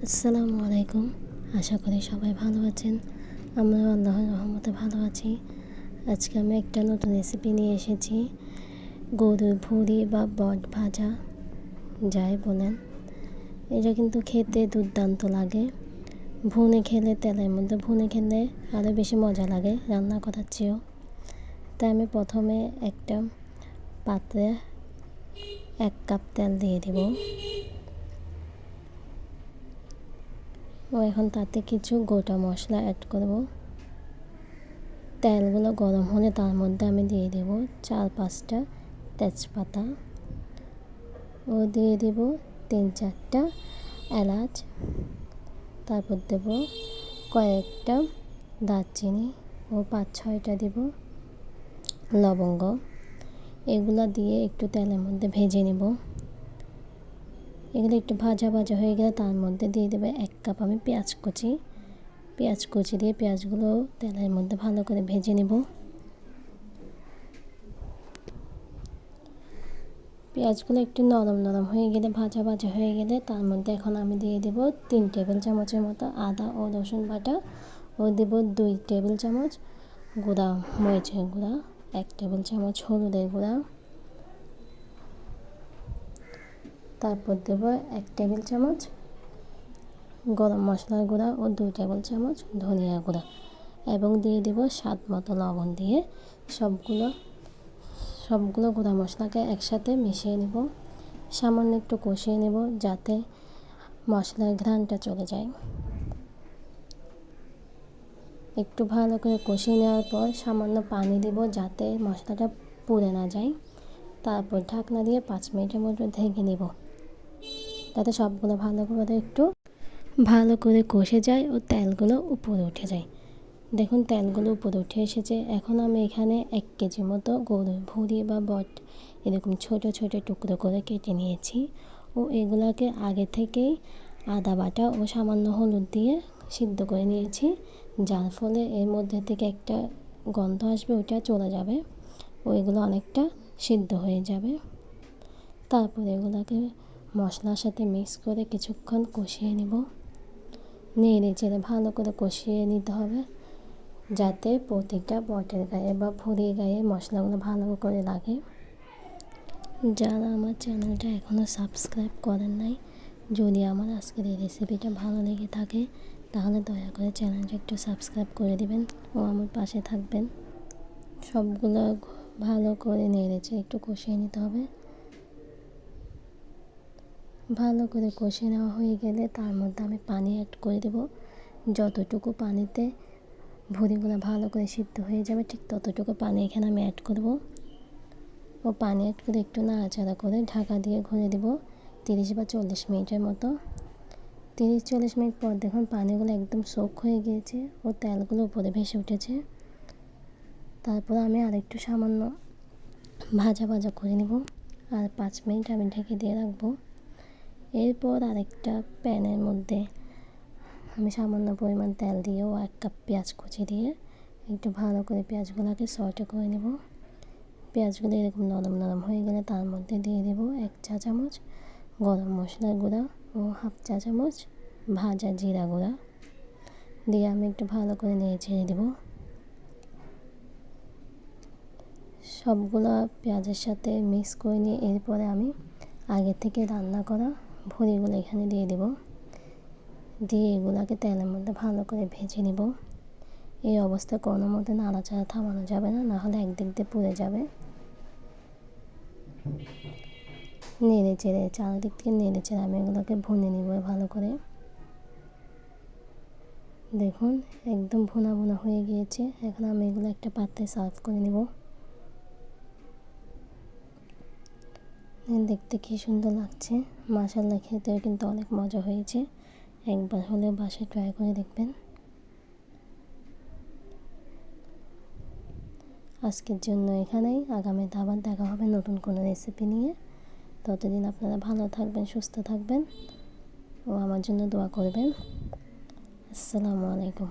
আসসালামু আলাইকুম। আশা করি সবাই ভালো আছেন। আমরা আল্লাহর রহমতে ভালো আছি। আজকে আমি একটা নতুন রেসিপি নিয়ে এসেছি, গরুর ভুঁড়ি বা বট ভাজা যাই বলেন। এটা কিন্তু খেতে দুর্দান্ত লাগে। ভুনে খেলে, তেলের মধ্যে ভুনে খেলে আরও বেশি মজা লাগে রান্না করার চেয়েও। তাই আমি প্রথমে একটা পাত্রে 1 কাপ তেল দিয়ে দেব। এখন তাতে কিছু গোটা মশলা অ্যাড করব। তেলগুলো গরম হলে তার মধ্যে আমি দিয়ে দেব 4-5টা তেজপাতা ও দিয়ে দেব 3-4টা এলাচ। তারপর দেব কয়েকটা দারচিনি ও 5-6টা দেব লবঙ্গ। এগুলো দিয়ে একটু তেলের মধ্যে ভেজে নেব। এগুলো একটু ভাজা ভাজা হয়ে গেলে তার মধ্যে দিয়ে দেবে 1 কাপ আমি পেঁয়াজ কুচি দিয়ে পেঁয়াজগুলো তেলের মধ্যে ভালো করে ভেজে নেব। পেঁয়াজগুলো একটু নরম নরম হয়ে গেলে, ভাজা ভাজা হয়ে গেলে তার মধ্যে এখন আমি দিয়ে দেব 3 টেবিল চামচের মতো আদা ও রসুন বাটা ও দেব 2 টেবিল চামচ গুঁড়া মরিচের গুঁড়া, 1 টেবিল চামচ হলুদের গুঁড়া, তারপর দেব 1 টেবিল চামচ গরম মশলার গুঁড়া ও 2 টেবিল চামচ ধনিয়া গুঁড়া এবং দিয়ে দেব স্বাদ মতো লবণ দিয়ে সবগুলো গুঁড়া মশলাকে একসাথে মিশিয়ে নেব। সামান্য একটু কষিয়ে নেব যাতে মশলার ঘ্রাণটা চলে যায়। একটু ভালো করে কষিয়ে নেওয়ার পর সামান্য পানি দেব যাতে মশলাটা পুড়ে না যায়। তারপর ঢাকনা দিয়ে 5 মিনিটের মতো ঢেকে নেব যাতে সবগুলো ভালো করে কষে যায় ও তেলগুলো উপরে উঠে যায়। দেখুন তেলগুলো উপরে উঠে এসেছে। এখন আমি এখানে 1 কেজি মতো গরুর ভুঁড়ি বা বট এরকম ছোট ছোট টুকরো করে কেটে নিয়েছি ও এগুলাকে আগে থেকেই আদা বাটা ও সামান্য হলুদ দিয়ে সিদ্ধ করে নিয়েছি, যার ফলে এর মধ্যে থেকে একটা গন্ধ আসবে, ওটা চলে যাবে ও এগুলো অনেকটা সিদ্ধ হয়ে যাবে। তারপর এগুলোকে মশলার সাথে মিক্স করে কিছুক্ষণ কষিয়ে নেব। নেড়ে চেড়ে ভালো করে কষিয়ে নিতে হবে যাতে প্রতিটা বটের গায়ে বা ভুঁড়ির গায়ে মশলাগুলো ভালো করে লাগে। যারা আমার চ্যানেলটা এখনও সাবস্ক্রাইব করেন নাই, যদি আমার আজকের এই রেসিপিটা ভালো লেগে থাকে তাহলে দয়া করে চ্যানেলটা একটু সাবস্ক্রাইব করে দিবেন ও আমার পাশে থাকবেন। সবগুলো ভালো করে নেড়েছে একটু কষিয়ে নিতে হবে। ভালো করে কষিয়ে নেওয়া হয়ে গেলে তার মধ্যে আমি পানি অ্যাড করে দেব। যতটুকু পানিতে ভুঁড়িগুলো ভালো করে সিদ্ধ হয়ে যাবে ঠিক ততটুকু পানি এখানে আমি অ্যাড করব ও পানি অ্যাড করে একটু নাড়াচাড়া করে ঢাকা দিয়ে ঘুরে দেব 30 বা 40 মিনিটের মতো। 30-40 মিনিট পর দেখুন পানিগুলো একদম সোক হয়ে গিয়েছে ও তেলগুলো উপরে ভেসে উঠেছে। তারপর আমি আরেকটু সামান্য ভাজা ভাজা করে নেব আর 5 মিনিট আমি ঢেকে দিয়ে রাখবো। এরপর আরেকটা প্যানের মধ্যে আমি সামান্য পরিমাণ তেল দিয়ে ও 1 কাপ পেঁয়াজ কুচি দিয়ে একটু ভালো করে পেঁয়াজগুলোকে সটে করে নেব। পেঁয়াজগুলো এরকম নরম নরম হয়ে গেলে তার মধ্যে দিয়ে দেব 1 চা চামচ গরম মশলার গুঁড়া ও 1/2 চা চামচ ভাজা জিরা গুঁড়া দিয়ে আমি একটু ভালো করে নেড়ে ছেড়ে দেব। সবগুলো পেঁয়াজের সাথে মিক্স করে নিয়ে এরপরে আমি আগে থেকে রান্না করা ভুঁড়িগুলো এখানে দিয়ে দেব। দিয়ে এগুলোকে তেলের মধ্যে ভালো করে ভেজে নেব। এই অবস্থায় কোনো মতে নাড়াচাড়া থামানো যাবে না, নাহলে একদিক দিয়ে পুড়ে যাবে। নেড়ে চেড়ে চারিদিক থেকে নেড়ে চেড়ে আমি এগুলোকে ভুনে নেব ভালো করে। দেখুন একদম ভুনা ভুনা হয়ে গিয়েছে। এখন আমি এগুলো একটা পাত্রে সার্ভ করে নেব। দেখতে কি সুন্দর লাগছে, মাশাআল্লাহ খেতেও কিন্তু অনেক মজা হয়েছে। একবার হলেও বাসায় ট্রাই করে দেখবেন। আজকের জন্য এখানেই, আগামীতে আবার দেখা হবে নতুন কোনো রেসিপি নিয়ে। ততদিন আপনারা ভালো থাকবেন, সুস্থ থাকবেন ও আমার জন্য দোয়া করবেন। আসসালামু আলাইকুম।